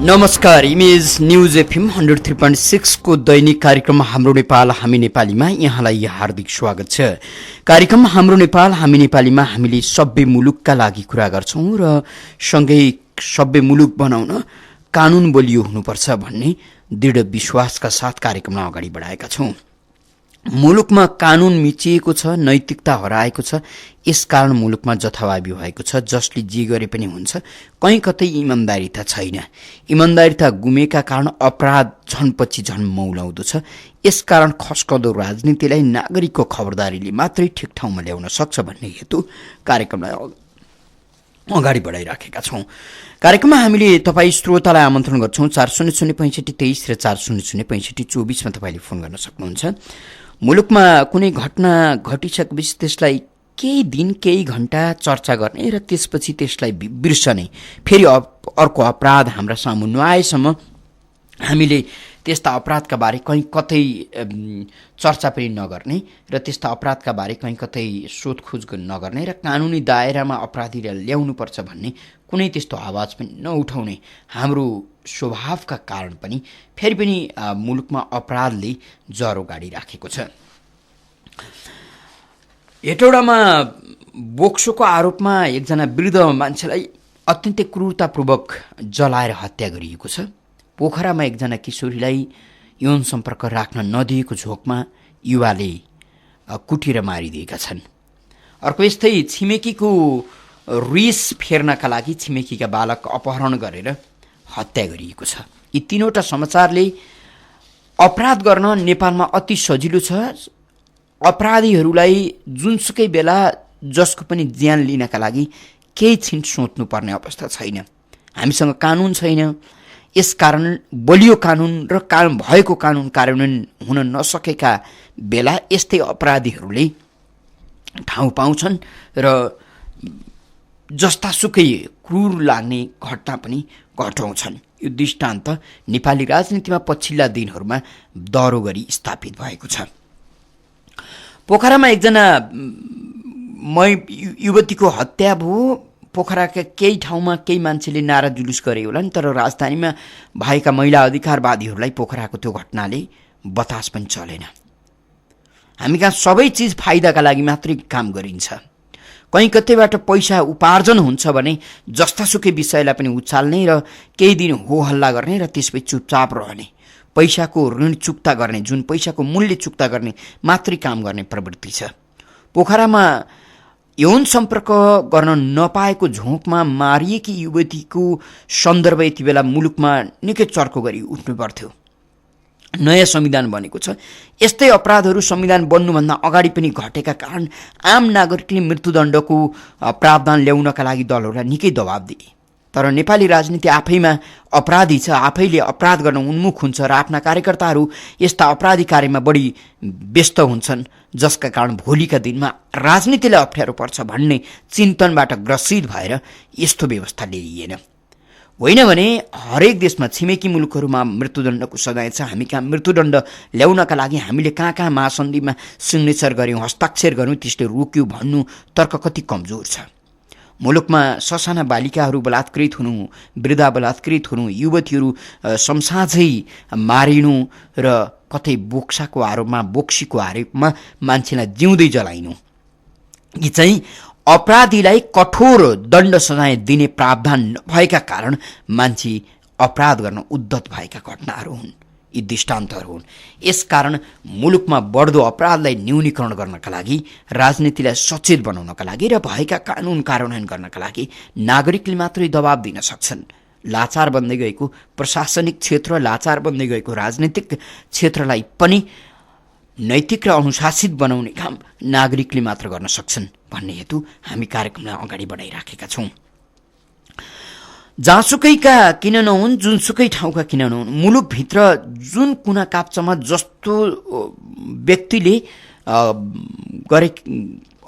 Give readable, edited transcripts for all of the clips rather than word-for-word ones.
नमस्कार, image news FM 103.6 को दैनिक कार्यक्रम हाम्रो नेपाल हामी नेपालीमा यहाँलाई हार्दिक स्वागत छ। कार्यक्रम हाम्रो नेपाल हामी नेपालीमा हामीले सभ्य मुलुकका लागि कुरा गर्छौं र सँगै सभ्य मुलुक बनाउन कानून बलियो हुनुपर्छ भन्ने दृढ विश्वासका साथ कार्यक्रमलाई अगाडि बढाएका छौं। मुलुकमा कानून मिचिएको छ, नैतिकता हराएको छ, यसकारण मुलुकमा जथाभावी भएको छ। जसले जे गरे पनि हुन्छ, कहीँ कतै इमान्दारिता छैन। इमान्दारिता गुमेका कारण अपराध झनपछि झन मौलाउँदो छ। यसकारण खस्कदो राजनीतिलाई नागरिकको खबरदारीले मात्रै ठिक ठाउँमा ल्याउन सक्छ भन्ने हेतु कार्यक्रमलाई अगाडि बढाइराखेका छौं। कार्यक्रममा हामीले तपाईँ श्रोतालाई आमन्त्रण गर्छौं। 400523 र 400524 मा तपाईँले फोन गर्न सक्नुहुन्छ। मुलुकमा कुनै घटना घटिसकेपछि त्यसलाई केही दिन केही घण्टा चर्चा गर्ने र त्यसपछि त्यसलाई बिर्सने, फेरि अर्को अपराध हाम्रा सामु नआएसम्म हामीले त्यस्ता अपराधका बारे कहीँ कतै चर्चा पनि नगर्ने र त्यस्ता अपराधका बारे कहीँ कतै सोधखोज नगर्ने र कानुनी दायरामा अपराधीलाई ल्याउनुपर्छ भन्ने कुनै त्यस्तो आवाज पनि नउठाउने हाम्रो स्वभावका कारण पनि फेरि पनि मुलुकमा अपराधले जरो गाडिराखेको छ। हेटौडामा बोक्सोको आरोपमा एकजना वृद्ध मान्छेलाई अत्यन्तै क्रूरतापूर्वक जलाएर हत्या गरिएको छ। पोखरामा एकजना किशोरीलाई यौन सम्पर्क राख्न नदिएको झोकमा युवाले कुटेर मारिदिएका छन्। अर्को यस्तै छिमेकीको रिस फेर्नका लागि छिमेकीका बालक अपहरण गरेर हत्या गरिएको छ। यी तीनवटा समाचारले अपराध गर्न नेपालमा अति सजिलो छ। अपराधीहरूलाई जुनसुकै बेला जसको पनि ज्यान लिनका लागि केही छिन सोच्नुपर्ने अवस्था छैन। हामीसँग कानुन छैन। यसकारण बलियो कानुन र भएको कानुन कार्यान्वयन हुन नसकेका बेला यस्तै अपराधीहरूले ठाउँ पाउँछन् र जस्तासुकै क्रूर लाग्ने घटना पनि घटाउँछन्। यो दृष्टान्त नेपाली राजनीतिमा पछिल्ला दिनहरूमा दह्रो गरी स्थापित भएको छ। पोखरामा एकजना युवतीको हत्या भयो। पोखराका केही ठाउँमा केही मान्छेले नारा जुलुस गरे होला नि, तर राजधानीमा भएका महिला अधिकारवादीहरूलाई पोखराको त्यो घटनाले बतास पनि चलेन। हामी कहाँ सबै चिज फाइदाका लागि मात्रै काम गरिन्छ। कहीँ कतैबाट पैसा उपार्जन हुन्छ भने जस्तासुकै विषयलाई पनि उचाल्ने र केही दिन हो हल्ला गर्ने र त्यसपछि चुपचाप रहने, पैसाको ऋण चुक्ता गर्ने, जुन पैसाको मूल्य चुक्ता गर्ने मात्रै काम गर्ने प्रवृत्ति छ। पोखरामा यौन सम्पर्क गर्न नपाएको झोकमा मारिएकी युवतीको सन्दर्भ यति बेला मुलुकमा निकै चर्को गरी उठ्नु पर्थ्यो। नयाँ संविधान बनेको छ। यस्तै अपराधहरू संविधान बन्नुभन्दा अगाडि पनि घटेका कारण आम नागरिकले मृत्युदण्डको प्रावधान ल्याउनका लागि दलहरूलाई निकै दबाब दिए। तर नेपाली राजनीति आफैमा अपराधी छ, आफैले अपराध गर्न उन्मुख हुन्छ र आफ्ना कार्यकर्ताहरू यस्ता अपराधी कार्यमा बढी व्यस्त हुन्छन्, जसका कारण भोलिका दिनमा राजनीतिलाई अप्ठ्यारो पर्छ भन्ने चिन्तनबाट ग्रसित भएर यस्तो व्यवस्था ल्याइएन। होइन भने हरेक देशमा छिमेकी मुलुकहरूमा मृत्युदण्डको सजाय छ। हामी कहाँ मृत्युदण्ड ल्याउनका लागि हामीले कहाँ कहाँ महासन्धिमा सिग्नेचर गऱ्यौँ, हस्ताक्षर गऱ्यौँ, त्यसले रोक्यो भन्नु तर्क कति कमजोर छ। मुलुकमा ससाना बालिकाहरू बलात्कृत हुनु, वृद्धा बलात्कृत हुनु, युवतीहरू समसाझै मारिनु र कतै बोक्सीको आरोपमा मान्छेलाई जिउँदै जलाइनु, यी चाहिँ अपराधीलाई कठोर दण्ड सजाय दिने प्रावधान नभएका कारण मान्छे अपराध गर्न उद्धत भएका घटनाहरू हुन्। यी दृष्टान्तहरू हुन्। यसकारण मुलुकमा बढ्दो अपराधलाई न्यूनीकरण गर्नका लागि, राजनीतिलाई सचेत बनाउनका लागि र भएका कानुन कार्यान्वयन गर्नका लागि नागरिकले मात्रै दबाब दिन सक्छन्। लाचार बन्दै गएको प्रशासनिक क्षेत्र, लाचार बन्दै गएको राजनीतिक क्षेत्रलाई पनि नैतिक र अनुशासित बनाउने काम नागरिकले मात्र गर्न सक्छन् भन्ने हेतु हामी कार्यक्रमलाई अगाडि बढाइराखेका छौँ। जहाँसुकैका किन नहुन्, जुनसुकै ठाउँका किन नहुन्, मुलुकभित्र जुन कुना काप्चामा जस्तो व्यक्तिले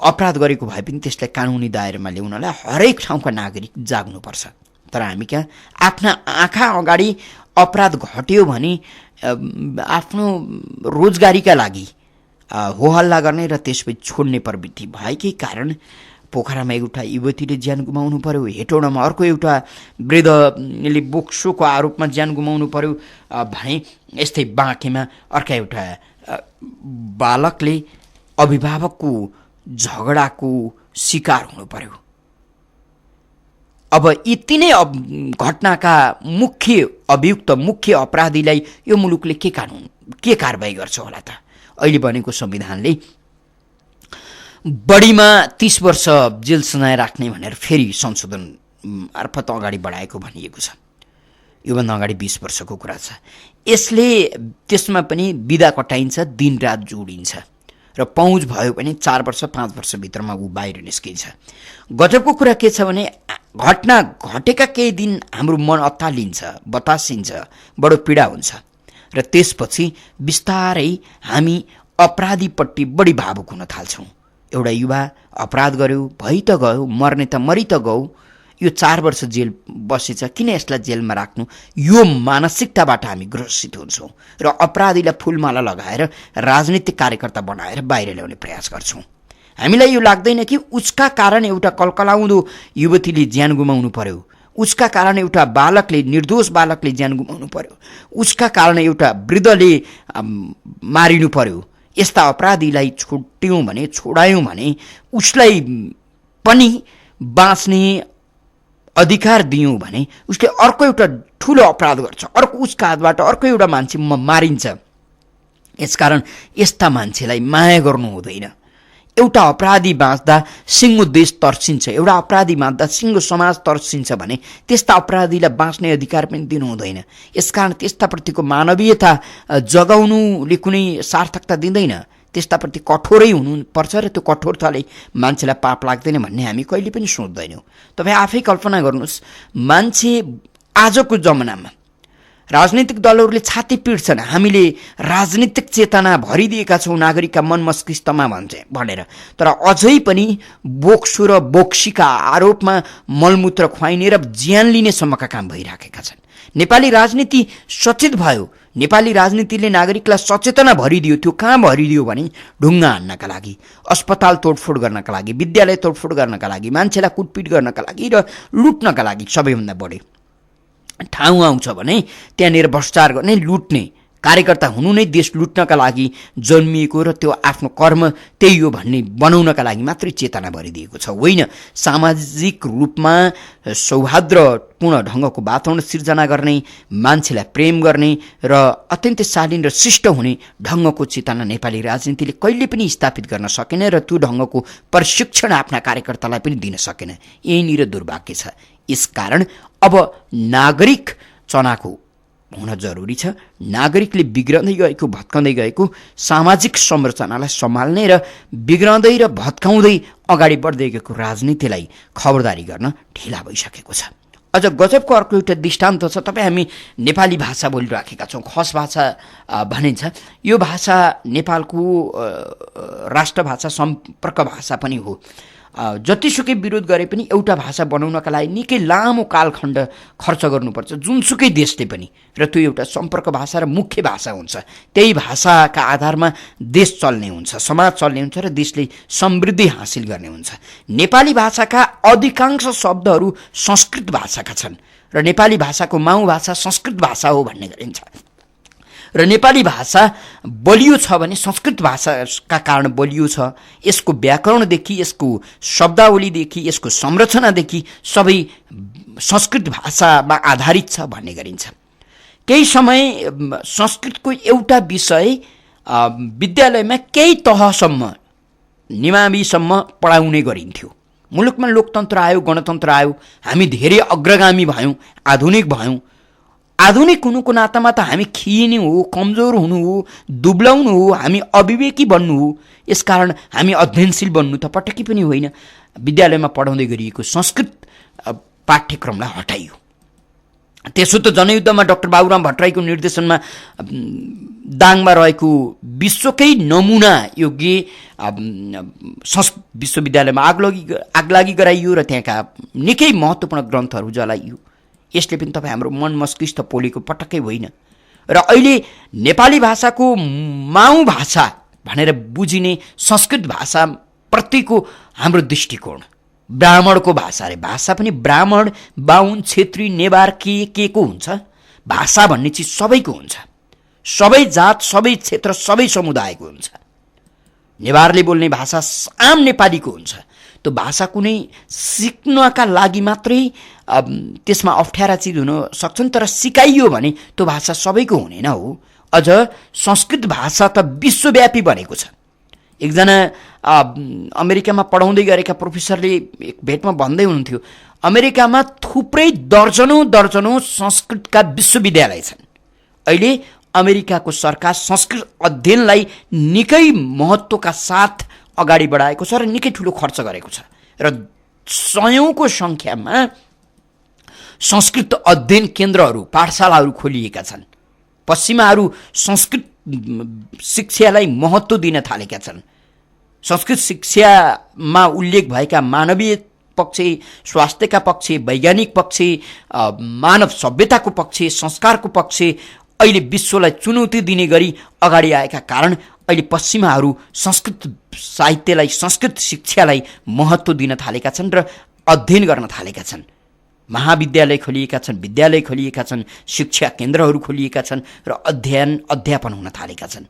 अपराध गरेको भए पनि त्यसलाई कानुनी दायरामा ल्याउनलाई हरेक ठाउँका नागरिक जाग्नुपर्छ। तर हामी कहाँ आफ्ना आँखा अगाडि अपराध घट्यो भने आफ्नो रोजगारीका लागि हो हल्ला गर्ने र त्यसपछि छोड्ने प्रवृत्ति भएकै कारण पोखरामा एउटा युवतीले ज्यान गुमाउनु पर्यो, हेटौडामा अर्को एउटा वृद्धले बोक्सोको आरोपमा ज्यान गुमाउनु पर्यो भने यस्तै बाँकेमा अर्का एउटा बालकले अभिभावकको झगडाको शिकार हुनु पर्यो। अब यी तिनै घटनाका मुख्य अभियुक्त, मुख्य अपराधीलाई यो मुलुकले के कारबाही गर्छ होला त? अहिले बनेको संविधानले बढीमा 30 वर्ष जेल सजाय राख्ने भनेर फेरि संशोधन मार्फत अगाडि बढाएको भनिएको छ। योभन्दा अगाडि 20 वर्षको कुरा छ। यसले त्यसमा पनि बिदा कटाइन्छ, दिनरात जोडिन्छ र पहुँच भयो भने 4 वर्ष 5 वर्षभित्रमा ऊ बाहिर निस्किन्छ। गजबको कुरा के छ भने घटना घटेका केही दिन हाम्रो मन अत्तालिन्छ, बतासिन्छ, बडो पीडा हुन्छ र त्यसपछि बिस्तारै हामी अपराधीपट्टि बढी भावुक हुन थाल्छौँ। एउटा युवा अपराध गर्यो, भइ त गयो, मर्ने त मरि त गयो, यो 4 वर्ष जेल बसेछ, किन यसलाई जेलमा राख्नु, यो मानसिकताबाट हामी ग्रसित हुन्छौँ र अपराधीलाई फुलमाला लगाएर राजनीतिक कार्यकर्ता बनाएर बाहिर ल्याउने प्रयास गर्छौँ। हामीलाई यो लाग्दैन कि उसका कारण एउटा कलकलाउँदो युवतीले ज्यान गुमाउनु पर्यो, उसका कारण एउटा बालकले, निर्दोष बालकले ज्यान गुमाउनु पर्यो, उसका कारण एउटा वृद्धले मारिनु पर्यो। यस्ता अपराधीलाई छोडायौँ भने उसलाई पनि बाँच्ने अधिकार दियौँ भने उसले अर्को एउटा ठुलो अपराध गर्छ, अर्को उसका हातबाट अर्को एउटा मान्छे मारिन्छ। यसकारण यस्ता मान्छेलाई माया गर्नु हुँदैन। एउटा अपराधी बाँच्दा सिङ्गो देश तर्सिन्छ, एउटा अपराधी बाँच्दा सिङ्गो समाज तर्सिन्छ भने त्यस्ता अपराधीलाई बाँच्ने अधिकार पनि दिनु हुँदैन। यसकारण त्यस्ताप्रतिको मानवीयता जगाउनुले कुनै सार्थकता दिँदैन। त्यस्ताप्रति कठोरै हुनुपर्छ र त्यो कठोरताले मान्छेलाई पाप लाग्दैन भन्ने हामी कहिले पनि सोच्दैनौँ। तपाईँ आफै कल्पना गर्नुहोस्, मान्छे आजको जमानामा राजनीतिक दलहरूले छाती पिट्छन्, हामीले राजनीतिक चेतना भरिदिएका छौँ नागरिकका मन मस्तिष्कमा भनेर, तर अझै पनि बोक्सो र बोक्सीका आरोपमा मलमूत्र खुवाइने र ज्यान लिनेसम्मका काम भइराखेका छन्। नेपाली राजनीति सचेत भयो, नेपाली राजनीतिले नागरिकलाई सचेतना भरिदियो। त्यो कहाँ भरिदियो भने ढुङ्गा हान्नका लागि, अस्पताल तोडफोड गर्नका लागि, विद्यालय तोडफोड गर्नका लागि, मान्छेलाई कुटपिट गर्नका लागि र लुट्नका लागि सबैभन्दा बढी ठाउँ आउँछ भने त्यहाँनिर भ्रष्टाचार गर्ने, लुट्ने कार्यकर्ता हुनु नै देश लुट्नका लागि जन्मिएको र त्यो आफ्नो कर्म त्यही हो भन्ने बनाउनका लागि मात्रै चेतना भरिदिएको छ। होइन, सामाजिक रूपमा सौहार्दपूर्ण ढङ्गको वातावरण सिर्जना गर्ने, मान्छेलाई प्रेम गर्ने र अत्यन्तै शालीन र शिष्ट हुने ढङ्गको चेतना नेपाली राजनीतिले कहिले पनि स्थापित गर्न सकेन र त्यो ढङ्गको प्रशिक्षण आफ्ना कार्यकर्तालाई पनि दिन सकेन। यहीँनिर दुर्भाग्य छ। यसकारण अब नागरिक चनाखो हुन जरुरी छ। नागरिकले बिग्रँदै गएको, भत्काउँदै गएको सामाजिक संरचनालाई सम्हाल्ने र बिग्रँदै र भत्काउँदै अगाडि बढ्दै गएको राजनीतिलाई खबरदारी गर्न ढिला भइसकेको छ। अझ गजबको अर्को एउटा दृष्टान्त छ। तपाईँ हामी नेपाली भाषा बोलिराखेका छौँ, खस भाषा भनिन्छ। यो भाषा नेपालको राष्ट्रभाषा, सम्पर्क भाषा पनि हो। जतिसुकै विरोध गरे पनि एउटा भाषा बनाउनका लागि निकै लामो कालखण्ड खर्च गर्नुपर्छ जुनसुकै देशले पनि, र त्यो एउटा सम्पर्क भाषा र मुख्य भाषा हुन्छ। त्यही भाषाका आधारमा देश चल्ने हुन्छ, समाज चल्ने हुन्छ र देशले समृद्धि हासिल गर्ने हुन्छ। नेपाली भाषाका अधिकांश शब्दहरू संस्कृत भाषाका छन् र नेपाली भाषाको माउ भाषा संस्कृत भाषा हो भन्ने गरिन्छ। र नेपाली भाषा बलियो छ भने संस्कृत भाषाका कारण बलियो छ। यसको व्याकरणदेखि, यसको शब्दावलीदेखि, यसको संरचनादेखि सबै संस्कृत भाषामा आधारित छ भन्ने गरिन्छ। केही समय संस्कृतको एउटा विषय विद्यालयमा केही तहसम्म, निमाविसम्म पढाउने गरिन्थ्यो। मुलुकमा लोकतन्त्र आयो, गणतन्त्र आयो, हामी धेरै अग्रगामी भयौँ, आधुनिक भयौँ। आधुनिक हुनुको नातामा त हामी खिइनु हो, कमजोर हुनु हो, दुब्लाउनु हो, हामी अविवेकी बन्नु हो। यसकारण हामी अध्ययनशील बन्नु त पटक्कै पनि होइन। विद्यालयमा पढाउँदै गरिएको संस्कृत पाठ्यक्रमलाई हटाइयो। त्यसो त जनयुद्धमा डाक्टर बाबुराम भट्टराईको निर्देशनमा दाङमा रहेको विश्वकै नमुना योग्य विश्वविद्यालयमा आगलागी गराइयो र त्यहाँका निकै महत्त्वपूर्ण ग्रन्थहरू जलाइयो। यसले पनि तपाईँ हाम्रो मन मस्तिष्क पोलेको पटक्कै होइन। र अहिले नेपाली भाषाको माउ भाषा भनेर बुझिने संस्कृत भाषाप्रतिको हाम्रो दृष्टिकोण ब्राह्मणको भाषा रे, भाषा पनि ब्राह्मण, बाहुन, छेत्री, नेवार के को हुन्छ। भाषा भन्ने चिज सबैको हुन्छ, सबै जात, सबै क्षेत्र, सबै समुदायको हुन्छ। नेवारले बोल्ने भाषा आम नेपालीको हुन्छ। त्यो भाषा कुनै सिक्नका लागि मात्रै त्यसमा अप्ठ्यारा चिज हुन सक्छन्, तर सिकाइयो भने त्यो भाषा सबैको हुनेन हो। अझ संस्कृत भाषा त विश्वव्यापी बनेको छ। एकजना अमेरिकामा पढाउँदै गरेका प्रोफेसरले एक भेटमा भन्दै हुनुहुन्थ्यो, अमेरिकामा थुप्रै दर्जनौं संस्कृतका विश्वविद्यालय छन्। अहिले अमेरिकाको सरकार संस्कृत अध्ययनलाई निकै महत्त्वका साथ अगाडि बढाएको छ र निकै ठुलो खर्च गरेको छ र सयौंको संख्यामा संस्कृत अध्ययन केन्द्रहरू, पाठशालाहरू खोलिएका छन्। पश्चिमाहरू संस्कृत शिक्षालाई महत्त्व दिन थालेका छन्। संस्कृत शिक्षामा उल्लेख भएका मानवीय पक्ष, स्वास्थ्यका पक्ष, वैज्ञानिक पक्ष, मानव सभ्यताको पक्ष, संस्कारको पक्ष अहिले विश्वलाई चुनौती दिने गरी अगाडि आएका कारण अहिले पश्चिमाहरू संस्कृत साहित्यलाई, संस्कृत शिक्षालाई महत्त्व दिन थालेका छन् र अध्ययन गर्न थालेका छन्। महाविद्यालय खोलिएका छन्, विद्यालय खोलिएका छन्, शिक्षा केन्द्रहरू खोलिएका छन् र अध्यापन हुन थालेका छन्।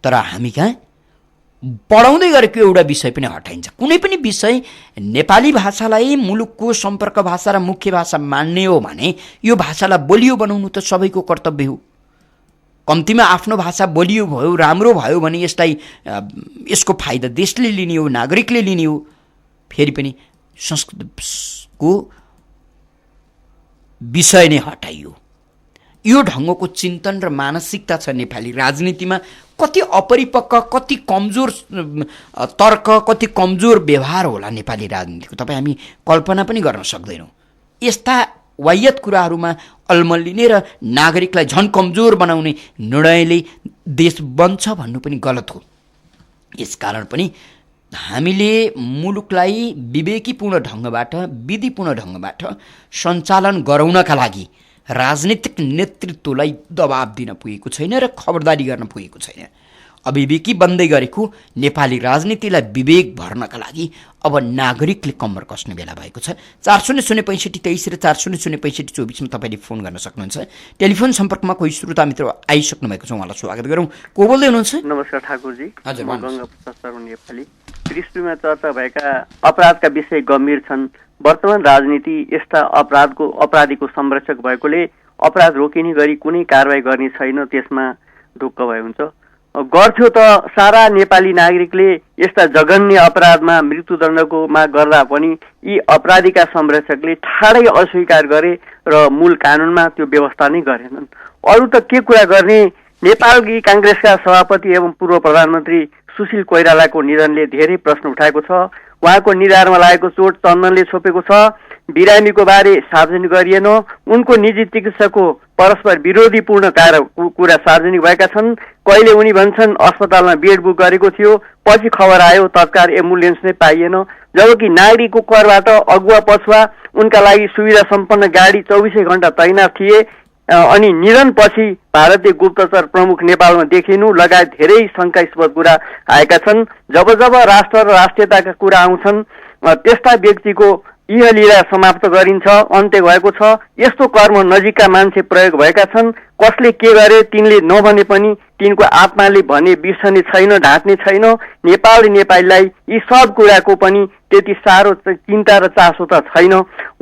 तर हामी कहाँ पढाउँदै गरेको एउटा विषय पनि हटाइन्छ। कुनै पनि विषय नेपाली भाषालाई मुलुकको सम्पर्क भाषा र मुख्य भाषा मान्ने हो भने यो भाषालाई बलियो बनाउनु त सबैको कर्तव्य हो। कम्तीमा आफ्नो भाषा बलियो भयो, राम्रो भयो भने यसको फाइदा देशले लिने हो, नागरिकले लिने हो। फेरि पनि संस्कृतको विषय नै हटाइयो। यो ढङ्गको चिन्तन र मानसिकता छ नेपाली राजनीतिमा। कति अपरिपक्व, कति कमजोर तर्क, कति कमजोर व्यवहार होला नेपाली राजनीतिको, तपाईँ हामी कल्पना पनि गर्न सक्दैनौँ। यस्ता वायत कुराहरूमा अल्मलिने र नागरिकलाई झन् कमजोर बनाउने निर्णयले देश बन्छ भन्नु पनि गलत हो। यसकारण पनि हामीले मुलुकलाई विवेकीपूर्ण ढङ्गबाट, विधिपूर्ण ढङ्गबाट सञ्चालन गराउनका लागि राजनीतिक नेतृत्वलाई दबाब दिन पुगेको छैन र खबरदारी गर्न पुगेको छैन। अविवेकी बन्दै गरेको नेपाली राजनीतिलाई विवेक भर्नका लागि अब नागरिकले कम्मर कस्ने बेला भएको छ। 40065323 र 40065324 तपाईँले फोन गर्न सक्नुहुन्छ। टेलिफोन सम्पर्कमा कोही श्रोता मित्र आइसक्नु भएको छ, उहाँलाई स्वागत गरौँ। को बोल्दै हुनुहुन्छ? नमस्कार ठाकुरजी। हजुर, म गङ्गा प्रसाद शर्मा नेपाली। पृष्ठमा चर्चा भएका अपराधका विषय गम्भीर छन्। वर्तमान राजनीति यस्ता अपराधीको संरक्षक भएकोले अपराध रोकिने गरी कुनै कारबाही गर्ने छैन, त्यसमा ढुक्क भए हुन्छ। गर्थ्यो त सारा नेपाली नागरिकले यस्ता जघन्य अपराधमा मृत्युदण्डकोमा गर्दा पनि यी अपराधीका संरक्षकले ठाडै अस्वीकार गरे र मूल कानुनमा त्यो व्यवस्था नै गरेनन्। अरू त के कुरा गर्ने। नेपाली काङ्ग्रेसका सभापति एवं पूर्व प्रधानमन्त्री सुशील कोइरालाको निधनले धेरै प्रश्न उठाएको छ। उहाँको निधारमा लागेको चोट चन्दनले छोपेको छ। बिरामीको बारे सार्वजनिक गरिएन। उनको निजी चिकित्सकको परस्पर विरोधीपूर्ण कुरा सार्वजनिक भएका छन्। कहिले उनी भन्छन् अस्पतालमा बेड बुक गरेको थियो, पछि खबर आयो तत्काल एम्बुलेन्स नै पाइएन। जबकि नागरिकको करबाट अगुवा पछुवा उनका लागि सुविधा सम्पन्न गाडी 24 घण्टा तैनाथ थिए। अनि निधनपछि भारतीय गुप्तचर प्रमुख नेपालमा देखिनु लगायत धेरै शङ्कास्पद कुरा आएका छन्। जब राष्ट्र र राष्ट्रियताका कुरा आउँछन् त्यस्ता व्यक्तिको इहलीला समाप्त गरिन्छ, अन्त्य भएको छ। यस्तो कर्म नजिकका मान्छे प्रयोग भएका छन्। कसले के गरे तिनले नभने पनि तिनको आत्माले भने बिर्सने छैन, ढाँट्ने छैन। नेपालीलाई यी सब कुराको पनि त्यति साह्रो चिन्ता र चासो त छैन,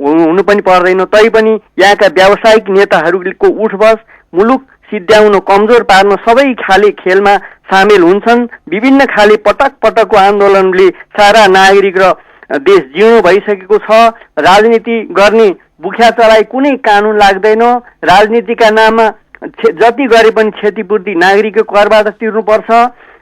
हुनु पनि पर्दैन। तैपनि यहाँका व्यावसायिक नेताहरूको उठबस मुलुक सिद्ध्याउन, कमजोर पार्न सबै खाले खेलमा सामेल हुन्छन्। विभिन्न खाले पटक पटकको आन्दोलनले सारा नागरिक र देश जीर्ण भइसकेको छ। राजनीति गर्ने बुख्या चलाई कुनै कानुन लाग्दैन। राजनीतिका नाममा जति गरे पनि क्षतिपूर्ति नागरिकको करबाट तिर्नुपर्छ।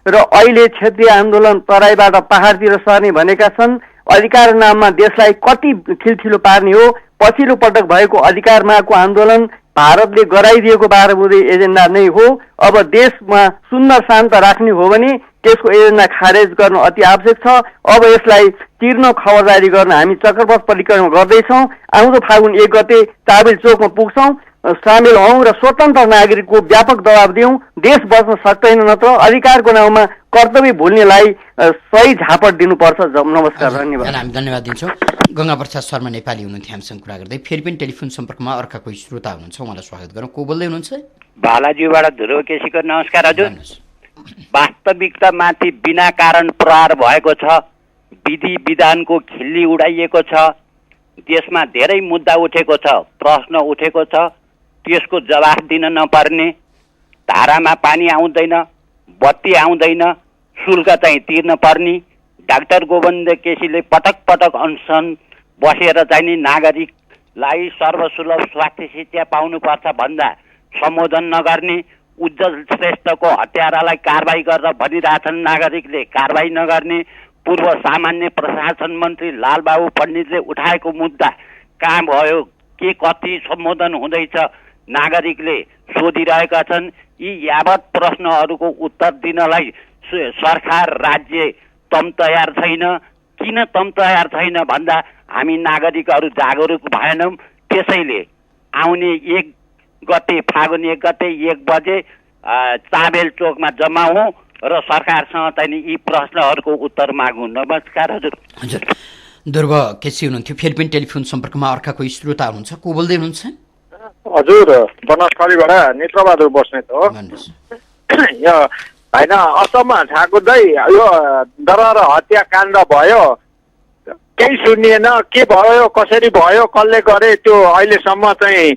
र अहिले क्षेत्रीय आन्दोलन तराईबाट पहाडतिर सर्ने भनेका छन्। अधिकार नाममा देशलाई कति खिलखिलो पार्ने हो। पछिल्लो पटक भएको अधिकार मागको आन्दोलन भारतले गराइदिएको 12 बुँदे एजेन्डा नै हो। अब देशमा सुन्दर शान्त राख्ने हो भने त्यसको एजेन्डा खारेज गर्नु अति आवश्यक छ। अब यसलाई तिर्न खबरदारी गर्न हामी चक्रपथ परिक्रमा गर्दैछौँ। आउँदो फागुन 1 गते चाबेल चोकमा पुग्छौँ सामेल हौँ र स्वतन्त्र नागरिकको व्यापक दबाब दिउँ। देश बच्न सक्दैन, नत्र अधिकारको नाउँमा कर्तव्य भुल्नेलाई सही झापट दिनुपर्छ। नमस्कार, धन्यवाद। हामी धन्यवाद दिन्छौँ। गङ्गाप्रसाद शर्मा नेपाली हुनुहुन्थ्यो हामीसँग कुरा गर्दै। फेरि पनि टेलिफोन सम्पर्कमा अर्का कोही श्रोता हुनुहुन्छ, उहाँलाई स्वागत गरौँ। को बोल्दै हुनुहुन्छ? बालाजीबाट ध्रुव केसीको। नमस्कार हजुर। वास्तविकतामाथि बिना कारण प्रहार भएको छ, विधि विधानको खिल्ली उडाइएको छ, देशमा धेरै मुद्दा उठेको छ, प्रश्न उठेको छ, त्यसको जवाफ दिन नपर्ने, धारामा पानी आउँदैन, बत्ती आउँदैन, शुल्क चाहिँ तिर्न पर्ने। डाक्टर गोविन्द केसीले पटक पटक अनसन बसेर चाहिँ नि नागरिकलाई सर्वसुलभ स्वास्थ्य शिक्षा पाउनुपर्छ भन्दा सम्बोधन नगर्ने, उज्जवल श्रेष्ठको हत्यारालाई कारबाही गर्न भनिरहेछन् नागरिकले, कारबाही नगर्ने, पूर्व सामान्य प्रशासन मन्त्री लालबाबु पण्डितले उठाएको मुद्दा कहाँ भयो, के कति सम्बोधन हुँदैछ नागरिकले सोधिरहेका छन्। यी यावत प्रश्नहरूको उत्तर दिनलाई सरकार राज्य तम तयार छैन। किन तम तयार छैन भन्दा हामी नागरिकहरू जागरुक भएनौँ। त्यसैले आउने 1 गते फागुन 1 गते 1 बजे चाबेल चोकमा जम्मा हौँ र सरकारसँग चाहिँ यी प्रश्नहरूको उत्तर मागौँ। नमस्कार हजुर। हजुर, ध्रुव केसी हुनुहुन्थ्यो। फेरि पनि टेलिफोन सम्पर्कमा अर्का कोही श्रोता हुनुहुन्छ, को बोल्दै हुनुहुन्छ? हजुर, बनस्थलीबाट नेत्रबहादुर बस्नेत हो। यो होइन, असममा ठाकुरदाई यो दरबार हत्याकाण्ड भयो, केही सुनिएन, के भयो, कसरी भयो, कसले गरे, त्यो अहिलेसम्म चाहिँ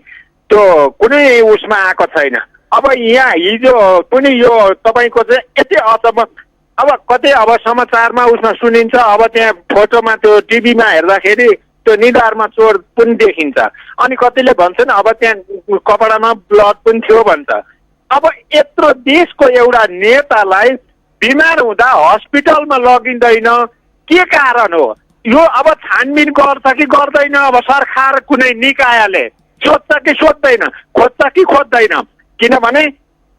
त्यो कुनै उसमा आएको छैन। अब यहाँ हिजो पनि यो तपाईँको चाहिँ यति अचम्म, अब कतै अब समाचारमा उसमा सुनिन्छ, अब त्यहाँ फोटोमा त्यो टिभीमा हेर्दाखेरि त्यो निधारमा चोर पनि देखिन्छ, अनि कतिले भन्छन् अब त्यहाँ कपडामा ब्लड पनि थियो भन्छ। अब यत्रो देशको एउटा नेतालाई बिमार हुँदा हस्पिटलमा लगिँदैन, के कारण हो यो? अब छानबिन गर्छ कि गर्दैन? अब सरकार कुनै निकायले सोध्छ कि सोध्दैन, खोज्छ कि खोज्दैन? किनभने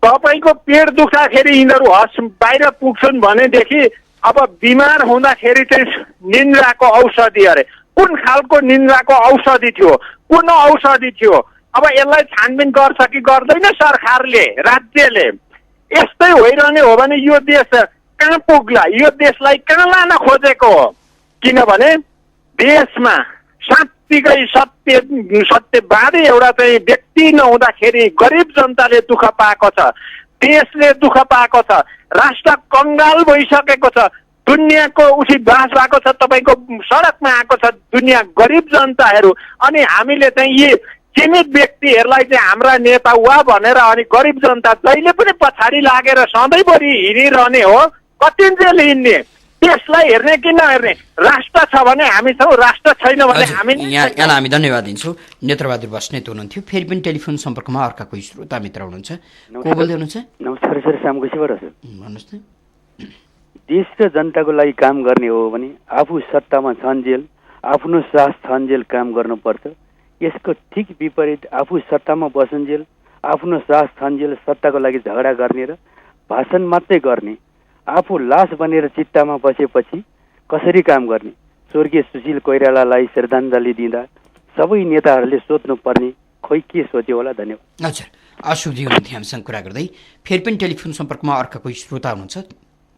तपाईँको पेट दुख्दाखेरि यिनीहरू बाहिर पुग्छन् भनेदेखि अब बिमार हुँदाखेरि चाहिँ निन्द्राको औषधि अरे, कुन खालको निन्द्राको औषधि थियो, कुन औषधि थियो? अब यसलाई छानबिन गर्छ कि गर्दैन सरकारले, राज्यले? यस्तै भइरहने हो भने यो देश कहाँ पुग्ला? यो देशलाई कहाँ लान खोजेको हो? किनभने देशमा साँच्चीकै सत्यवादी एउटा चाहिँ व्यक्ति नहुँदाखेरि गरिब जनताले दुःख पाएको छ, देशले दुःख पाएको छ, राष्ट्र कङ्गाल भइसकेको छ, दुनियाँको उसी बास भएको छ, तपाईँको सडकमा आएको छ दुनियाँ गरिब जनताहरू। अनि हामीले चाहिँ यी सीमित व्यक्तिहरूलाई चाहिँ हाम्रा नेता वा भनेर अनि गरिब जनता जहिले पनि पछाडि लागेर सधैँभरि हिँडिरहने हो। कतिन्जेल हिँड्ने? त्यसलाई हेर्ने कि नहेर्ने? राष्ट्र छ भने हामी छौँ, राष्ट्र छैन भने हामी। यहाँलाई हामी धन्यवाद दिन्छौँ। नेत्रबहादुर बस्नेत हुनुहुन्थ्यो। फेरि पनि टेलिफोन सम्पर्कमा अर्का कोही श्रोता मित्र हुनुहुन्छ, को बोल्दै हुनुहुन्छ? नमस्कार सर, सामघोसीबाट सर। भन्नुहोस् न। देश र जनताको लागि काम गर्ने हो भने आफू सत्तामा छन्जेल, आफ्नो सास छन्जेल काम गर्नुपर्छ। यसको ठिक विपरीत आफू सत्तामा बसन्जेल, आफ्नो सास छन्जेल सत्ताको लागि झगडा गर्ने र भाषण मात्रै गर्ने, आफू लास बनेर चित्तामा बसेपछि कसरी काम गर्ने? स्वर्गीय सुशील कोइरालालाई श्रद्धाञ्जली दिँदा सबै नेताहरूले सोध्नुपर्ने, खोइ के सोच्यो होला? धन्यवाद। हजुर, अशुभजी हुनुहुन्थ्यो हामीसँग कुरा गर्दै। फेरि पनि टेलिफोन सम्पर्कमा अर्का कोही श्रोता हुनुहुन्छ,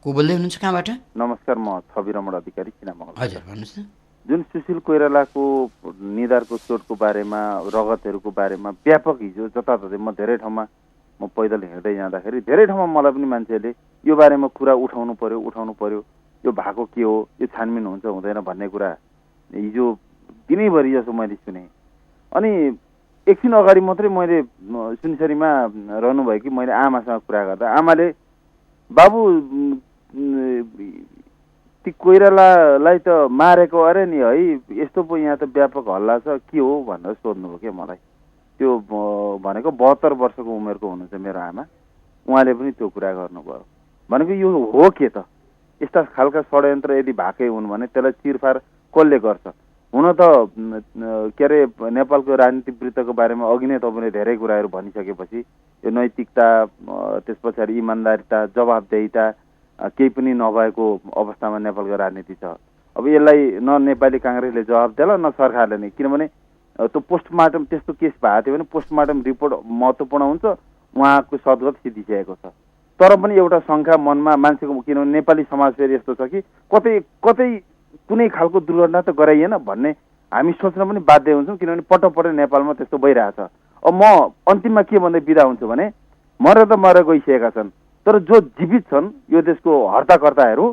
को बोल्दै हुनुहुन्छ, कहाँबाट? नमस्कार, म छवि रमण अधिकारी किनामगढ। हजुर, भन्नुहोस् न। जुन सुशील कोइरालाको निधारको चोटको बारेमा, रगतहरूको बारेमा व्यापक हिजो जताततै म धेरै ठाउँमा म पैदल हिँड्दै जाँदाखेरि धेरै ठाउँमा मलाई पनि मान्छेले यो बारेमा कुरा उठाउनु पर्यो, यो भएको के हो, यो छानबिन हुन्छ हुँदैन भन्ने कुरा हिजो दिनैभरि जसो मैले सुने। अनि एकछिन अगाडि मात्रै मैले सुनसरीमा रहनुभयो कि मैले आमासँग कुरा गर्दा आमाले बाबु ती कोइरालालाई त मारेको अरे नि है, यस्तो पो यहाँ त व्यापक हल्ला छ, के हो भनेर सोध्नुभयो क्या मलाई। त्यो भनेको 72 वर्षको उमेरको हुनुहुन्छ मेरो आमा, उहाँले पनि त्यो कुरा गर्नुभयो। भनेको यो हो के त? यस्ता खालका षड्यन्त्र यदि भएकै हुन् भने त्यसलाई चिरफार कसले गर्छ? हुन त के अरे नेपालको राजनीतिक वृत्तको बारेमा अघि नै तपाईँले धेरै कुराहरू भनिसकेपछि यो नैतिकता, त्यस पछाडि इमान्दारिता, जवाबदेहिता केही पनि नभएको अवस्थामा नेपालको राजनीति छ। अब यसलाई न नेपाली काङ्ग्रेसले जवाब देला न सरकारले नै, किनभने त्यो पोस्टमार्टम त्यस्तो केस भएको थियो भने पोस्टमार्टम रिपोर्ट महत्त्वपूर्ण हुन्छ, उहाँको सद्गत सिद्धिसकेको छ। तर पनि एउटा शङ्का मनमा मान्छेको, किनभने नेपाली समाज फेरि यस्तो छ कि कतै कतै कुनै खालको दुर्घटना त गराइएन भन्ने हामी सोच्न पनि बाध्य हुन्छौँ, किनभने पटक नेपालमा त्यस्तो भइरहेछ। अब म अन्तिममा के भन्दै बिदा हुन्छु भने मरेर त मरेर गइसकेका छन्, तर जो जीवित छन् यो देशको हर्ताकर्ताहरू,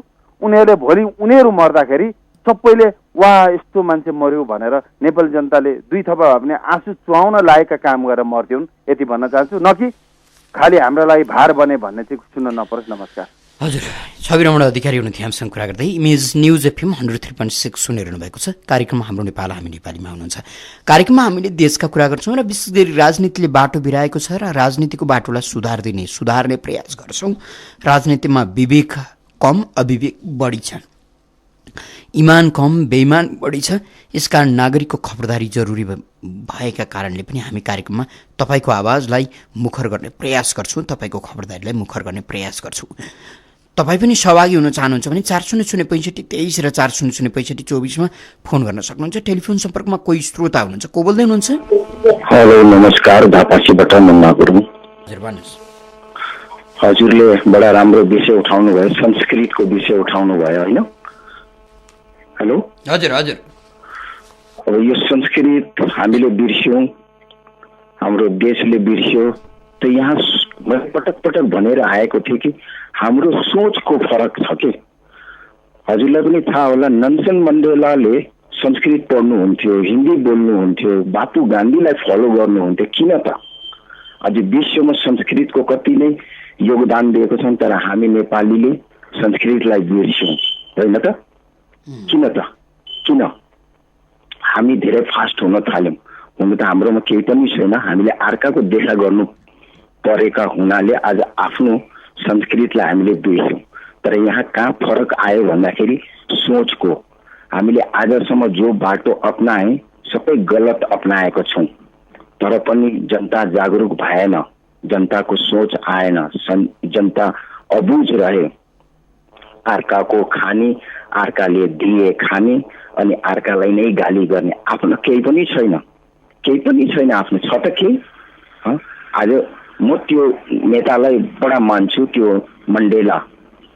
उनीहरूले भोलि उनीहरू मर्दाखेरि सबैले वा यस्तो मान्छे मर्यो भनेर नेपाली जनताले दुई थपा भए पनि आँसु चुहाउन लागेका काम गरेर मर्थ्यौँ, यति भन्न चाहन्छु। न कि खालि हाम्रो लागि भार बने भन्ने चाहिँ सुन्न नपरोस्। नमस्कार। हजुर, छवि रमण अधिकारी हुनुहुन्थ्यो हामीसँग कुरा गर्दै। इमेज न्युज FM 103.6 सुनिरहनु भएको छ। कार्यक्रममा हाम्रो नेपाल, हामी नेपालीमा हुनुहुन्छ। कार्यक्रममा हामीले देशका कुरा गर्छौँ र विशेष गरी राजनीतिले बाटो बिराएको छ र राजनीतिको बाटोलाई सुधार्ने प्रयास गर्छौँ। राजनीतिमा विवेक कम, अविवेक बढी छ, इमान कम, बेइमान बढी छ। यसकारण नागरिकको खबरदारी जरुरी भएका कारणले पनि हामी कार्यक्रममा तपाईँको आवाजलाई मुखर गर्ने प्रयास गर्छौँ, तपाईँको खबरदारीलाई मुखर गर्ने प्रयास गर्छौँ। तपाईँ पनि सहभागी हुन चाहनुहुन्छ भने 4006523 र 4006524 फोन गर्न सक्नुहुन्छ। टेलिफोन सम्पर्कमा कोही श्रोता हुनुहुन्छ, को बोल्दै हुनुहुन्छ? हेलो, नमस्कार, झापासीबाट मुन्ना गुरुङ। हजुर, भन्नुहोस्। हजुरले बडा राम्रो विषय उठाउनु भयो, संस्कृतको विषय उठाउनु भयो होइन? हेलो, हजुर हजुर। अब यो संस्कृत हामीले बिर्स्यौँ, हाम्रो देशले बिर्स्यो। त यहाँ मैले पटक पटक भनेर आएको थिएँ कि हाम्रो सोचको फरक छ कि। हजुरलाई पनि थाहा होला, नेल्सन मण्डेलाले संस्कृत पढ्नुहुन्थ्यो, हिन्दी बोल्नुहुन्थ्यो, बापु गान्धीलाई फलो गर्नुहुन्थ्यो। किन त? अझ विश्वमा संस्कृतको कति नै योगदान दिएको छन्, तर हामी नेपालीले संस्कृतलाई बिर्स्यौँ होइन त? किन त? किन हामी धेरै फास्ट हुन थाल्यौँ? हुन त हाम्रोमा केही पनि छैन, हामीले अर्काको देखा गर्नु परेका हुनाले आज आफ्नो संस्कृतलाई हामीले बिर्स्यौँ। तर यहाँ कहाँ फरक आयो भन्दाखेरि सोचको। हामीले आजसम्म जो बाटो अपनाए सबै गलत अपनाएको छौँ, तर पनि जनता जागरुक भएन, जनताको सोच आएन, जनता अबुझ रहे। अर्काको खाने, अर्काले दिए खाने अनि अर्कालाई नै गाली गर्ने। आफ्नो केही पनि छैन, केही पनि छैन, आफ्नो छ त के? आज म त्यो नेतालाई बडा मान्छु, त्यो मण्डेला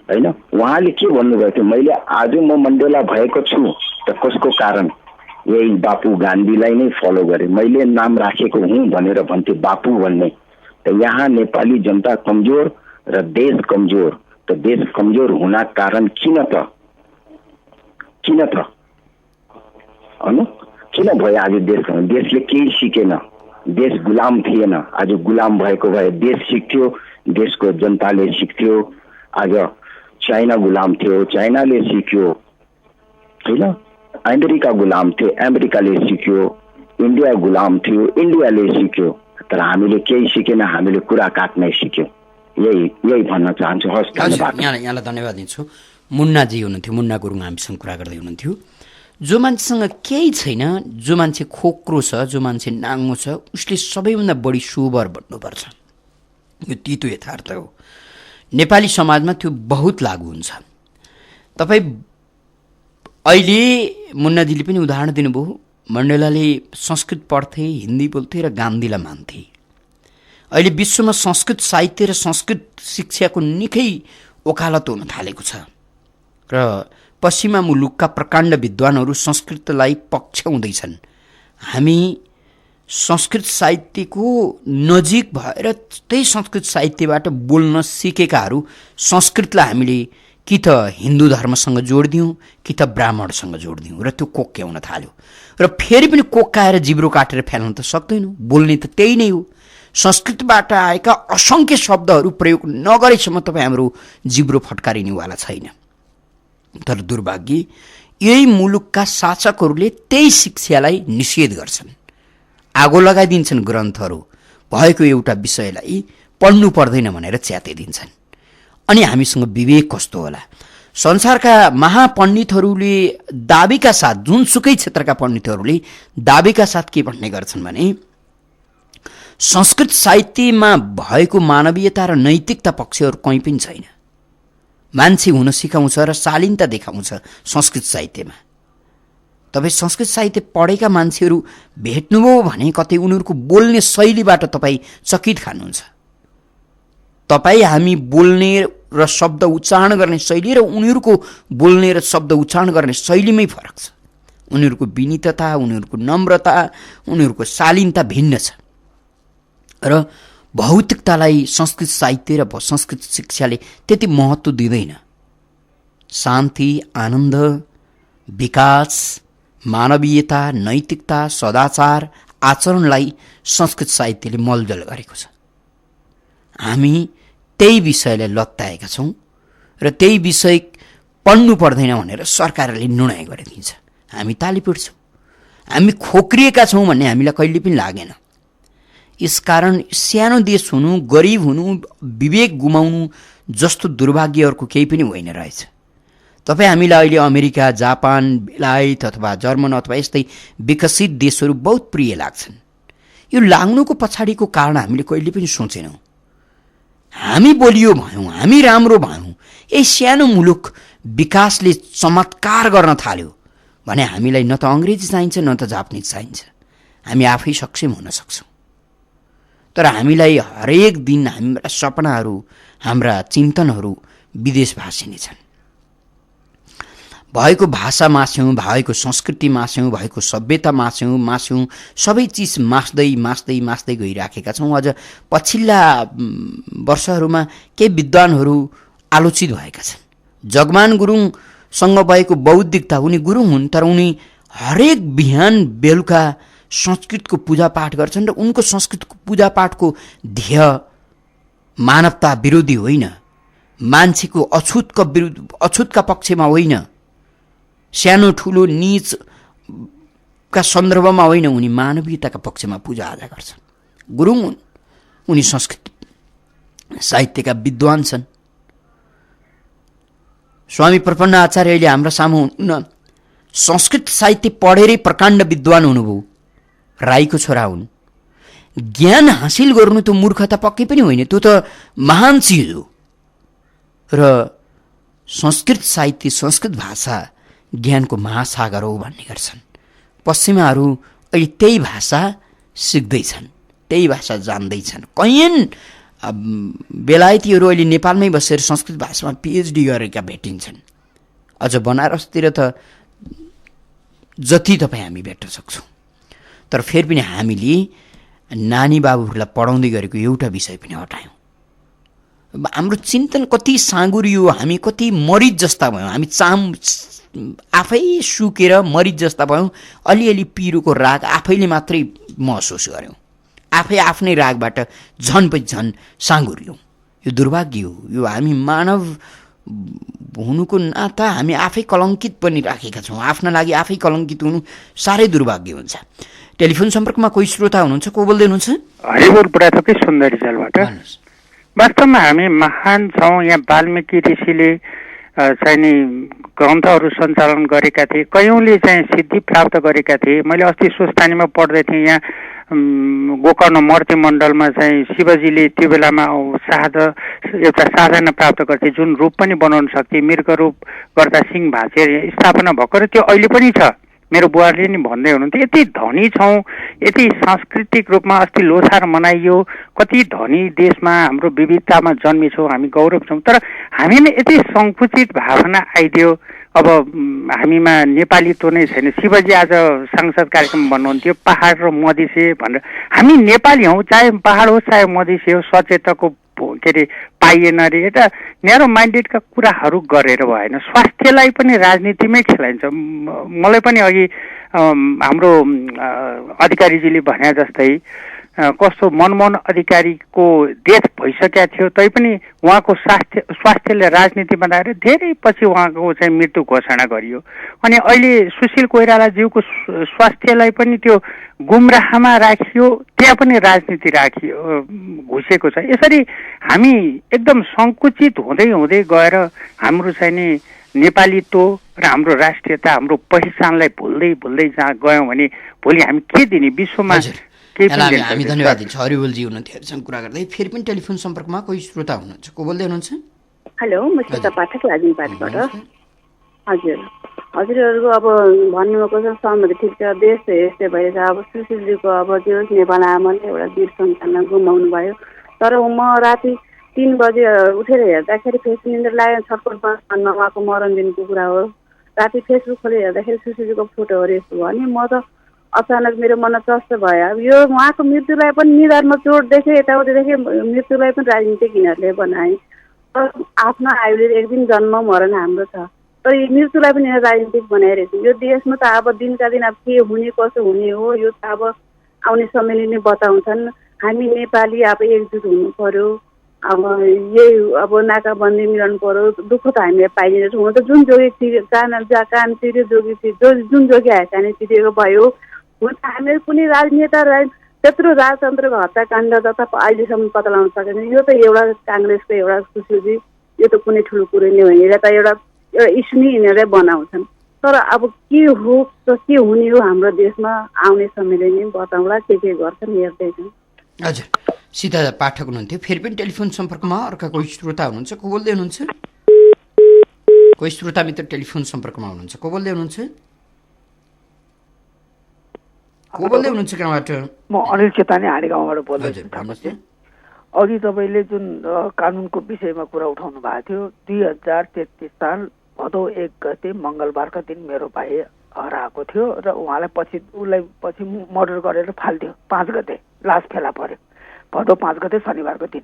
होइन, उहाँले के भन्नुभएको थियो, मैले आज म मण्डेला भएको छु त कसको कारण? यही बापु गान्धीलाई नै फलो गरेँ, मैले नाम राखेको हुँ भनेर भन्थे बापु भन्ने। त यहाँ नेपाली जनता कमजोर र देश कमजोर। त देश कमजोर हुना कारण किन त? किन त? किन भयो आज देश? देशले केही सिकेन, देश गुलाम थिएन। आज गुलाम भएको भए देश सिक्थ्यो, देशको जनताले सिक्थ्यो। आज चाइना गुलाम थियो, चाइनाले सिक्यो होइन, अमेरिका गुलाम थियो, अमेरिकाले सिक्यो, इन्डिया गुलाम थियो, इन्डियाले सिक्यो। तर हामीले केही सिकेन, हामीले कुरा काट्नै सिक्यौँ। यही भन्न चाहन्छु। हस्, धन्यवाद। यहाँलाई धन्यवाद दिन्छु। मुन्नाजी हुनुहुन्थ्यो, मुन्ना गुरुङ हामीसँग कुरा गर्दै हुनुहुन्थ्यो। जो मान्छेसँग केही छैन, जो मान्छे खोक्रो छ, जो मान्छे नाङ्गो छ, उसले सबैभन्दा बढी सोबर बन्नुपर्छ। यो तितो यथार्थ हो। नेपाली समाजमा त्यो बहुत लागू हुन्छ। तपाईँ अहिले मुन्नाजीले पनि उदाहरण दिनुभयो, मण्डेलाले संस्कृत पढ्थे, हिन्दी बोल्थे र गान्धीलाई मान्थे। अहिले विश्वमा संस्कृत साहित्य र संस्कृत शिक्षाको निकै वकालत हुन थालेको छ र पश्चिमा मुलुकका प्रकाण्ड विद्वानहरू संस्कृतलाई पक्षाउँदैछन्। हामी संस्कृत साहित्यको नजिक भएर त्यही संस्कृत साहित्यबाट बोल्न सिकेकाहरू संस्कृतलाई हामीले कि त हिन्दू धर्मसँग जोडिदिउँ कि त ब्राह्मणसँग जोडिदिउँ र त्यो कोक्याउन थाल्यो। र फेरि पनि कोक्काएर जिब्रो काटेर फ्याल्न त सक्दैनौँ, बोल्ने त त्यही नै हो। संस्कृतबाट आएका असङ्ख्य शब्दहरू प्रयोग नगरेसम्म तपाईँ हाम्रो जिब्रो फटकारिनेवाला छैन। तर दुर्भाग्य यही मुलुकका शासकहरूले त्यही शिक्षालाई निषेध गर्छन्, आगो लगाइदिन्छन्। ग्रन्थहरू भएको एउटा विषयलाई पढ्नु पर्दैन भनेर च्यातिदिन्छन्। अनि हामीसँग विवेक कस्तो होला? संसारका महापण्डितहरूले दाबीका साथ, जुनसुकै क्षेत्रका पण्डितहरूले दाबीका साथ के भन्ने गर्छन् भने संस्कृत साहित्यमा भएको मानवीयता र नैतिकता पक्षहरू कहीँ पनि छैन। मान्छे हुन सिकाउँछ र शालीनता देखाउँछ संस्कृत साहित्यमा। तपाईँ संस्कृत साहित्य पढेका मान्छेहरू भेट्नुभयो भने कतै उनीहरूको बोल्ने शैलीबाट तपाईँ चकित खानुहुन्छ। तपाईँ हामी बोल्ने र शब्द उच्चारण गर्ने शैली र उनीहरूको बोल्ने र शब्द उच्चारण गर्ने शैलीमै फरक छ। उनीहरूको विनीतता, उनीहरूको नम्रता, उनीहरूको शालीनता भिन्न छ र भौतिकतालाई संस्कृत साहित्य र संस्कृत शिक्षाले त्यति महत्त्व दिँदैन। शान्ति, आनन्द, विकास, मानवीयता, नैतिकता, सदाचार, आचरणलाई संस्कृत साहित्यले मलजल गरेको छ। हामी त्यही विषयलाई लत्ताएका छौँ र त्यही विषय पढ्नु पर्दैन भनेर सरकारले निर्णय गरिदिन्छ। हामी ताली पिट्छौँ। हामी खोक्रिएका छौँ भन्ने हामीलाई कहिले पनि लागेन। यसकारण सानो देश हुनु, गरिब हुनु, विवेक गुमाउनु जस्तो दुर्भाग्य अर्को केही पनि होइन रहेछ। तपाईँ हामीलाई अहिले अमेरिका, जापान, बेलायत अथवा जर्मन अथवा यस्तै विकसित देशहरू बहुत प्रिय लाग्छन्। यो लाग्नुको पछाडिको कारण हामीले कहिले पनि सोचेनौँ। हामी बलियो भयौँ, हामी राम्रो भयौँ, यही सानो मुलुक विकासले चमत्कार गर्न थाल्यो भने हामीलाई न त अङ्ग्रेजी चाहिन्छ न त जापानिज चाहिन्छ। हामी आफै सक्षम हुन सक्छौँ। तर हामीलाई हरेक दिन हाम्रा सपनाहरू, हाम्रा चिन्तनहरू विदेश भाषिने छन्। भएको भाषा मास्यौँ, भएको संस्कृति मास्यौँ, भएको सभ्यता मास्यौँ, सबै चिज मास्दै गइराखेका छौँ। अझ पछिल्ला वर्षहरूमा केही विद्वानहरू आलोचित भएका छन्। जगमान गुरुङसँग भएको बौद्धिकता, उनी गुरुङ हुन् तर उनी हरेक बिहान बेलुका संस्कृतको पूजापाठ गर्छन् र उनको संस्कृतको पूजापाठको ध्येय मानवता विरोधी होइन, मान्छेको अछुतका पक्षमा होइन, सानो ठुलो नीचका सन्दर्भमा होइन, उनी मानवीयताका पक्षमा पूजाआजा गर्छन्। गुरुङ हुन्, उनी संस्कृत साहित्यका विद्वान छन्। स्वामी प्रपन्न आचार्यले हाम्रा सामु संस्कृत साहित्य पढेरै प्रकाण्ड विद्वान हुनुभयो। राईको छोरा हुन्। ज्ञान हासिल गर्नु त मूर्खता पक्कै पनि होइन, त्यो त महान चिज हो। र संस्कृत साहित्य, संस्कृत भाषा ज्ञानको महासागर हो भन्ने गर्छन्। पश्चिमाहरू अहिले त्यही भाषा सिक्दैछन्, त्यही भाषा जान्दैछन्। कैयन बेलायतीहरू अहिले नेपालमै बसेर संस्कृत भाषामा पिएचडी गरेका भेटिन्छन्। अझ बनारसतिर त जति तपाईँ हामी भेट्न सक्छौँ। तर फेरि पनि हामीले नानी बाबुहरूलाई पढाउँदै गरेको एउटा विषय पनि हटायौँ। हाम्रो चिन्तन कति साँगुरियो, हामी कति मरिच जस्ता भयौँ। हामी आफै सुकेर मरिच जस्ता भयौँ। अलिअलि पिरोको राग आफैले मात्रै महसुस गऱ्यौँ। आफै आफ्नै रागबाट झन् पछि झन् साँगुरियौँ। यो दुर्भाग्य हो। यो हामी मानव हुनुको नाता हामी आफै कलङ्कित पनि राखेका छौँ। आफ्ना लागि आफै कलङ्कित हुनु साह्रै दुर्भाग्य हुन्छ। टेलिफोन सम्पर्कमा कोही श्रोता हुनुहुन्छ, को बोल्दै हुनुहुन्छ? हरिबोल बुढाथोकी सुन्दरी जलबाट। वास्तवमा हामी महान छौँ। यहाँ वाल्मिकी ऋषिले चाहिँ नि ग्रन्थहरू सञ्चालन गरेका थिए, कयौँले चाहिँ सिद्धि प्राप्त गरेका थिए। मैले अस्ति सुस्तानीमा पढ्दै थिएँ, यहाँ गोकर्ण मूर्ति मण्डलमा चाहिँ शिवजीले त्यो बेलामा एउटा साधना प्राप्त गर्थे, जुन रूप पनि बनाउन सक्थे। मृग रूप गर्दा सिंह भाँचेर स्थापना भएको र त्यो अहिले पनि छ। मेरो बुवाले नि भन्दै हुनुहुन्थ्यो, यति धनी छौँ, यति सांस्कृतिक रूपमा अस्ति लोसार मनाइयो, कति धनी देशमा हाम्रो विविधतामा जन्मेछौँ, हामी गौरव छौँ। तर हामीमा यति सङ्कुचित भावना आइदियो। अब हामीमा नेपालीत्व नै छैन। शिवजी आज सांसद कार्यक्रम भन्नुहुन्थ्यो, पहाड र मधेसी भनेर। हामी नेपाली हौँ, चाहे पहाड होस् चाहे मधेसी होस्, सचेतको के अरे पाइएन अरे। एउटा न्यारो माइन्डेडका कुराहरू गरेर भएन। स्वास्थ्यलाई पनि राजनीतिमै खेलाइन्छ। मलाई पनि अघि हाम्रो अधिकारीजीले भने जस्तै कस्तो मनमोहन अधिकारीको डेथ भइसकेका थियो, तैपनि उहाँको स्वास्थ्यले राजनीति बनाएर धेरै पछि उहाँको चाहिँ मृत्यु घोषणा गरियो। अनि अहिले सुशील कोइरालाज्यूको स्वास्थ्यलाई पनि त्यो गुमराहमा राखियो, त्यहाँ पनि राजनीति घुसेको छ। यसरी हामी एकदम सङ्कुचित हुँदै हुँदै गएर हाम्रो चाहिँ नि नेपालीत्व र हाम्रो राष्ट्रियता, हाम्रो पहिचानलाई भुल्दै जहाँ गयौँ भने भोलि हामी के दिने विश्वमा? हामी धन्यवाद दिन्छौँ। हरिबोलजी हुनुहुन्थ्यो कुरा गर्दै। फेरि पनि टेलिफोन सम्पर्कमा कोही श्रोता हुनुहुन्छ, को बोल्दै हुनुहुन्छ? हेलो, म सीता पाठक लाजिमबाटबाट। हजुर हजुरहरूको अब भन्नुभएको छ सहमति ठिक छ। देश त यस्तै भएछ। अब सुशीलजीको अब त्यो नेपाल आमाले एउटा वीर सन्तानलाई गुमाउनु भयो। तर म राति 3 बजे उठेर हेर्दाखेरि फेसबुक निन्द्रा लागेर छटपट बस्नमा उहाँको मरण दिनको कुरा हो। राति फेसबुक खोलेर हेर्दाखेरि सुशीलजीको फोटोहरू यस्तो भयो अनि म त अचानक मेरो मन चस्त भयो। अब यो उहाँको मृत्युलाई पनि निधारमा चोट देखेँ, यताउति देखेँ, मृत्युलाई पनि राजनीतिक यिनीहरूले बनाए। तर आफ्नो आयुले एक दिन जन्म मरण हाम्रो छ, तर यो मृत्युलाई पनि राजनीतिक बनाइरहेको छ। यो देशमा त अब दिनका दिन अब के हुने कसो हुने हो यो त अब आउने समयले नै बताउँछन्। हामी नेपाली अब एकजुट हुनु पर्यो। अब यही अब नाकाबन्दी मिलाउनु पर्यो। दुःख त हामीले पाइदिँदैछ। हुन त जुन जोगी कान तिर्यो जोगी जुन जोगी आयो कान तिरेको भयो। हुन त हामीले कुनै राजनेता त्यत्रो राजतन्त्रको हत्याकाण्ड त अहिलेसम्म पत्ता लगाउन सकेन। यो त एउटा काङ्ग्रेसको एउटा सुशीलजी, यो त कुनै ठुलो कुरो नै होइन। यसलाई त एउटा इस्यु नै यिनीहरूले बनाउँछन्। तर अब के हो के हुने हो हाम्रो देशमा आउने समयले नै बताउँला के गर्छन् हेर्दैछन्। हजुर सीता पाठक हुनुहुन्थ्यो। फेरि पनि टेलिफोन सम्पर्कमा अर्का कोही श्रोता हुनुहुन्छ। को बोल्दै हुनुहुन्छ? कोही श्रोता मित्र टेलिफोन सम्पर्कमा हुनुहुन्छ। को बोल्दै हुनुहुन्छ? को बोल्दै हुनुहुन्छ कहाँबाट? म अनिल चेतानी हाँडी गाउँबाट बोल्दैछु। अघि तपाईँले जुन कानुनको विषयमा कुरा उठाउनु भएको थियो, 2033 साल भदौ 1 गते मङ्गलबारका दिन मेरो भाइ हराएको थियो र उसलाई पछि मर्डर गरेर फालिदियो। 5 गते लास फेला पर्यो। भदौ 5 गते शनिबारको दिन।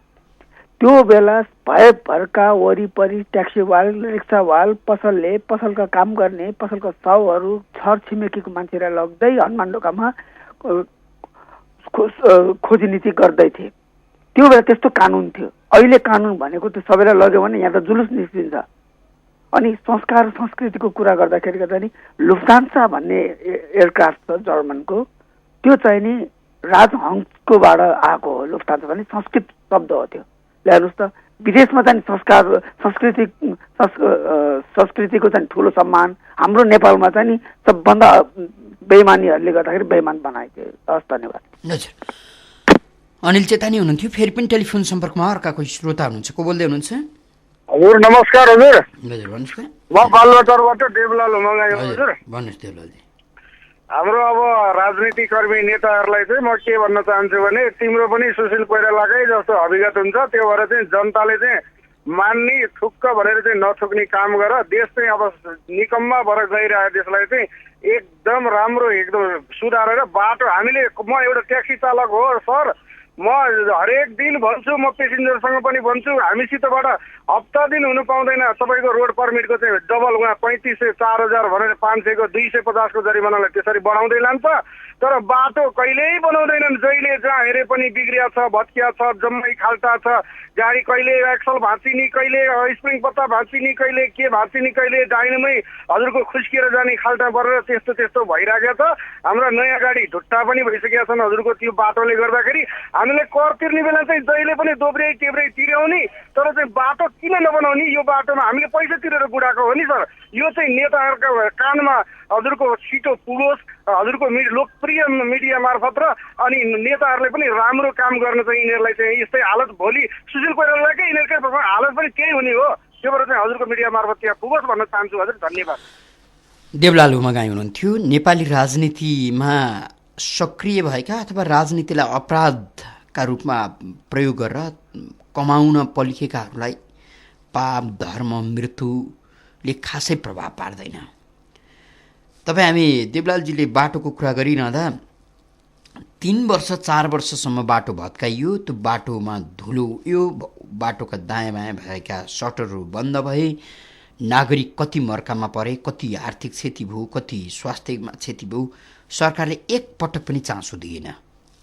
त्यो बेला भरका वरिपरि ट्याक्सीवाल, रिक्सावाल, पसलका काम गर्ने पसलका साउहरू छर छिमेकीको मान्छेलाई लग्दै हनुमान ढोकामा खोजी नीति गर्दै थिए। त्यो बेला त्यस्तो कानुन थियो। अहिले कानुन भनेको त्यो सबैलाई लग्यो भने यहाँ त जुलुस निस्किन्छ। अनि संस्कार संस्कृतिको कुरा गर्दाखेरि नि लुफ्थान्सा भन्ने एयरक्राफ्ट छ जर्मनको, त्यो चाहिँ नि राजहंसकोबाट आएको हो। लुफ्थान्सा भने संस्कृत शब्द हो। त्यो ल्याउनुहोस् त विदेशमा चाहिँ संस्कृतिको चाहिँ ठुलो सम्मान, हाम्रो नेपालमा चाहिँ नि सबभन्दा बेइमानीहरूले गर्दाखेरि बेइमान बनाइदियो। हस् धन्यवाद। हजुर अनिल चेतानी हुनुहुन्थ्यो। फेरि पनि टेलिफोन सम्पर्कमा अर्का कोही श्रोता हुनुहुन्छ। को बोल्दै हुनुहुन्छ? हजुर नमस्कार। हजुर हजुर भन्नुहोस् न। म बालुवाटारबाट देवलाल मगायो। हजुर भन्नुहोस् देवलालजी। हाम्रो अब राजनीतिकर्मी नेताहरूलाई चाहिँ म के भन्न चाहन्छु भने तिम्रो पनि सुशील कोइरालाकै जस्तो अभिगत हुन्छ। त्यो भएर चाहिँ जनताले चाहिँ मान्ने थुक्क भनेर चाहिँ नथुक्ने काम गर। देश चाहिँ अब निकम्मा भएर गइरहेको देशलाई चाहिँ एकदम राम्रो एकदम सुधारेर बाटो हामीले म एउटा ट्याक्सी चालक हो सर। म हरेक दिन भन्छु, म पेसेन्जरसँग पनि भन्छु हामीसितबाट हप्ता दिन हुनु पाउँदैन। तपाईँको रोड पर्मिटको चाहिँ डबल उहाँ 3500 4000 भनेर 500 को 250 को जरिमानालाई त्यसरी बढाउँदै लान्छ। तर बाटो कहिल्यै बनाउँदैनन्। जहिले जहाँ हेरे पनि बिग्रिया छ, भत्किया छ, जम्मै खाल्टा छ। गाडी कहिले एक्सल भाँचिने, कहिले स्प्रिङ पत्ता भाँचिने, कहिले के भाँचिने, कहिले डाइनमै हजुरको खुस्किएर जाने खाल्टा परेर त्यस्तो त्यस्तो भइरहेको छ। हाम्रा नयाँ गाडी ढुट्टा पनि भइसकेका छन् हजुरको त्यो बाटोले गर्दाखेरि। हामीले कर तिर्ने बेला चाहिँ जहिले पनि दोब्रे टेब्रे तिर्याउने, तर चाहिँ बाटो किन नबनाउने? यो बाटोमा हामीले पैसा तिरेर गुडाएको हो नि सर। यो चाहिँ नेताहरूका कानमा हजुरको छिटो पुगोस्, हजुरको लोकप्रिय मिडिया मार्फत र अनि नेताहरूले पनि राम्रो काम गर्न चाहिँ यिनीहरूलाई चाहिँ यस्तै हालत भोलि सुशील कोइरालाकै यिनीहरूकै हालत पनि त्यही हुने हो। त्यो भएर चाहिँ हजुरको मिडिया मार्फत त्यहाँ पुगोस् भन्न चाहन्छु। हजुर धन्यवाद। देवलाल उमगाई हुनुहुन्थ्यो। नेपाली राजनीतिमा सक्रिय भएका अथवा राजनीतिलाई अपराधका रूपमा प्रयोग गरेर कमाउन पलिखेकाहरूलाई पाप धर्म मृत्युले खासै प्रभाव पार्दैन। तपाईँ हामी देवलालजीले बाटोको कुरा गरिरहँदा 3 वर्ष 4 वर्षसम्म बाटो भत्काइयो। त्यो बाटोमा धुलो उयो, बाटोका दायाँ बायाँ भएका सटरहरू बन्द भए, नागरिक कति मर्कामा परे, कति आर्थिक क्षति भयो, कति स्वास्थ्यमा क्षति भयो। सरकारले एक पटक पनि चासो दिएन।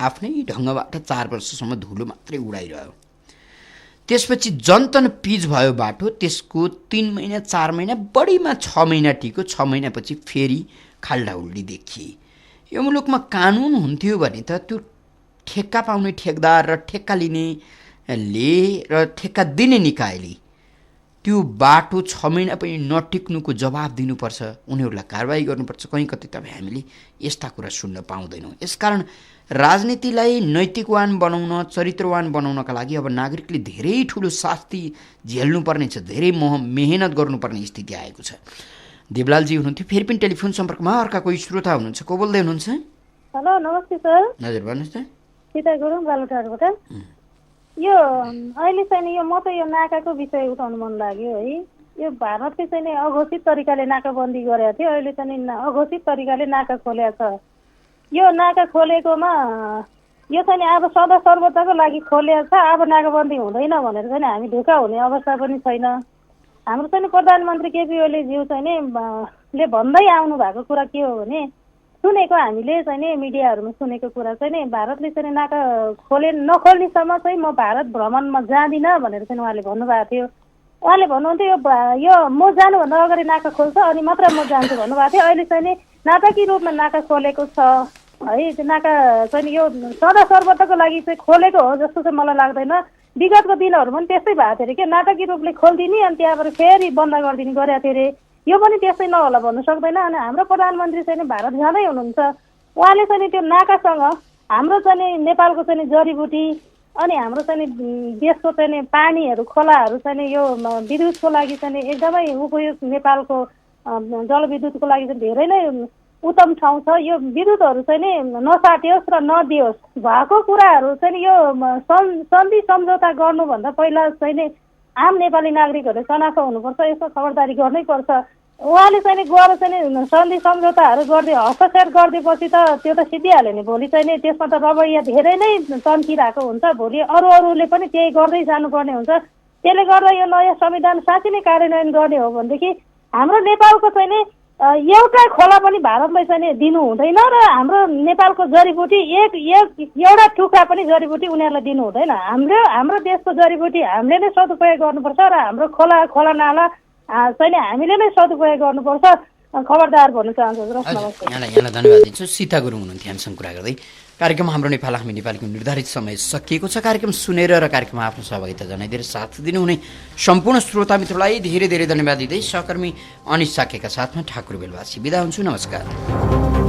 आफ्नै ढङ्गबाट 4 वर्षसम्म धुलो मात्रै उडाइरह्यो। त्यसपछि जनतन पिच भयो बाटो। त्यसको 3 महिना 4 महिना बढीमा 6 महिना टिक्यो। 6 महिनापछि फेरि खाल्डाउल्डी देखिए। यो मुलुकमा कानुन हुन्थ्यो भने त त्यो ठेक्का पाउने ठेकदार र ठेक्का लिनेले र ठेक्का दिने निकायले त्यो बाटो 6 महिना पनि नटिक्नुको जवाब दिनुपर्छ, उनीहरूलाई कारबाही गर्नुपर्छ। कहीँ कतै तपाईँ हामीले यस्ता कुरा सुन्न पाउँदैनौँ। यसकारण राजनीतिलाई नैतिकवान बनाउन, चरित्रवान बनाउनका लागि अब नागरिकले धेरै ठुलो शास्ति झेल्नुपर्ने छ, धेरै मेहनत गर्नुपर्ने स्थिति आएको छ। देवलालजी हुनुहुन्थ्यो। फेरि पनि टेलिफोन सम्पर्कमा अर्का कोही श्रोता हुनुहुन्छ। को बोल्दै हुनुहुन्छ? हेलो नमस्ते सर। हजुर भन्नुहोस् त। सीता गुरुङ बालुटारबाट। यो अहिले चाहिँ यो म त यो नाकाको विषय उठाउनु मन लाग्यो है। यो भारतले चाहिँ नि अघोषित तरिकाले नाकाबन्दी गरेको थियो, अहिले चाहिँ अघोषित तरिकाले नाका खोलेको छ। यो नाका खोलेकोमा यो चाहिँ अब सदा सर्वदाको लागि खोलेको छ, अब नाकाबन्दी हुँदैन भनेर चाहिँ हामी ढुक्का हुने अवस्था पनि छैन। हाम्रो चाहिँ प्रधानमन्त्री केपी ओलीज्यू चाहिँ नि ले भन्दै आउनु भएको कुरा के हो भने, सुनेको हामीले चाहिँ नि मिडियाहरूमा सुनेको कुरा चाहिँ नि भारतले चाहिँ नाका नखोल्नेसम्म चाहिँ म भारत भ्रमणमा जाँदिनँ भनेर चाहिँ उहाँले भन्नुभएको थियो। उहाँले भन्नुहुन्थ्यो यो म जानुभन्दा अगाडि नाका खोल्छ अनि मात्र म जान्छु भन्नुभएको थियो। अहिले चाहिँ नि नाटकीय रूपमा नाका खोलेको छ है। त्यो नाका चाहिँ यो सदा सर्वदाको लागि चाहिँ खोलेको हो जस्तो चाहिँ मलाई लाग्दैन। विगतको दिनहरूमा पनि त्यस्तै भएको थियो अरे क्या, नाटकीय रूपले खोलिदिने अनि त्यहाँबाट फेरि बन्द गरिदिने गरेको थियो अरे। यो पनि त्यस्तै नहोला भन्नु सक्दैन। अनि हाम्रो प्रधानमन्त्री चाहिँ भारत जाँदै हुनुहुन्छ, उहाँले चाहिँ त्यो नाकासँग हाम्रो चाहिँ नेपालको चाहिँ जडीबुटी अनि हाम्रो चाहिँ देशको चाहिँ पानीहरू खोलाहरू चाहिँ यो विद्युतको लागि चाहिँ एकदमै उपयोग, नेपालको जलविद्युतको लागि चाहिँ धेरै नै उत्तम ठाउँ छ। यो विद्युतहरू चाहिँ नसाटियोस् र नदियोस् भएको कुराहरू चाहिँ यो सन्धि सम्झौता गर्नुभन्दा पहिला चाहिँ आम नेपाली नागरिकहरूले चनाखो हुनुपर्छ, यसको खबरदारी गर्नै पर्छ। उहाँले चाहिँ गएर चाहिँ सन्धि सम्झौताहरू गर्दै हस्तक्षेप गरिदिएपछि त त्यो त सिद्धिहाल्यो नि। भोलि चाहिँ त्यसमा त रवैया धेरै नै तन्किरहेको हुन्छ, भोलि अरूले पनि त्यही गर्दै जानुपर्ने हुन्छ। त्यसले गर्दा यो नयाँ संविधान साँच्चै नै कार्यान्वयन गर्ने हो भनेदेखि हाम्रो नेपालको चाहिँ एउटा खोला पनि भारतलाई चाहिँ दिनु हुँदैन र हाम्रो नेपालको जडीबुटी एउटा टुक्रा पनि जडीबुटी उनीहरूलाई दिनु हुँदैन। हाम्रो देशको जडीबुटी हामीले नै सदुपयोग गर्नुपर्छ र हाम्रो खोला नाला चाहिँ हामीले नै सदुपयोग गर्नुपर्छ। खबरदार भन्न चाहन्छु। यहाँलाई धन्यवाद दिन्छु। सीता गुरुङ हुनुहुन्थ्यो हामीसँग कुरा गर्दै। कार्यक्रम हाम्रो नेपाल हामी नेपालीको निर्धारित समय सकिएको छ। कार्यक्रम सुनेर र कार्यक्रममा आफ्नो सहभागिता जनाइदिएर साथ दिनुहुने सम्पूर्ण श्रोता मित्रलाई धेरै धेरै धन्यवाद दिँदै सहकर्मी अनिश साकेका साथमा ठाकुर बेलवासी बिदा हुन्छु। नमस्कार।